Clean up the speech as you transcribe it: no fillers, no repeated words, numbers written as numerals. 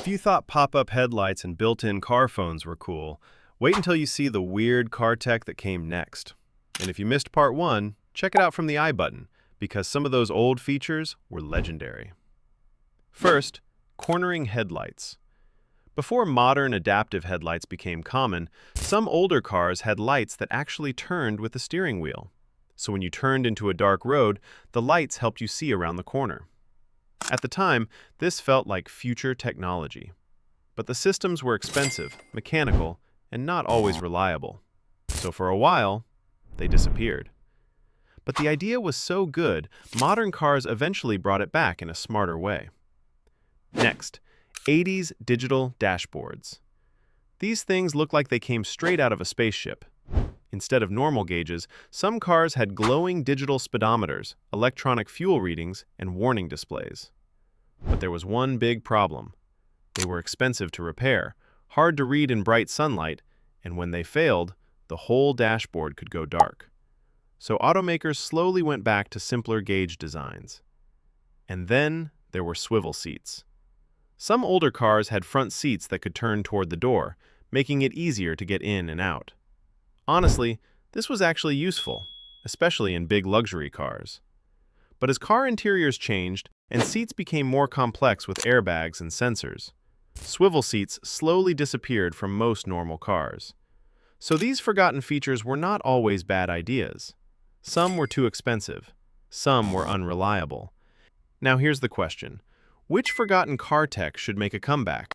If you thought pop-up headlights and built-in car phones were cool, wait until you see the weird car tech that came next. And if you missed part one, check it out from the I button, because some of those old features were legendary. First, cornering headlights. Before modern adaptive headlights became common, some older cars had lights that actually turned with the steering wheel. So when you turned into a dark road, the lights helped you see around the corner. At the time, this felt like future technology. But the systems were expensive, mechanical, and not always reliable. So for a while, they disappeared. But the idea was so good, modern cars eventually brought it back in a smarter way. Next, 80s digital dashboards. These things look like they came straight out of a spaceship. Instead of normal gauges, some cars had glowing digital speedometers, electronic fuel readings, and warning displays. But there was one big problem. They were expensive to repair, hard to read in bright sunlight, and when they failed, the whole dashboard could go dark. So automakers slowly went back to simpler gauge designs. And then there were swivel seats. Some older cars had front seats that could turn toward the door, making it easier to get in and out. Honestly, this was actually useful, especially in big luxury cars. But as car interiors changed and seats became more complex with airbags and sensors, swivel seats slowly disappeared from most normal cars. So these forgotten features were not always bad ideas. Some were too expensive, some were unreliable. Now here's the question. Which forgotten car tech should make a comeback?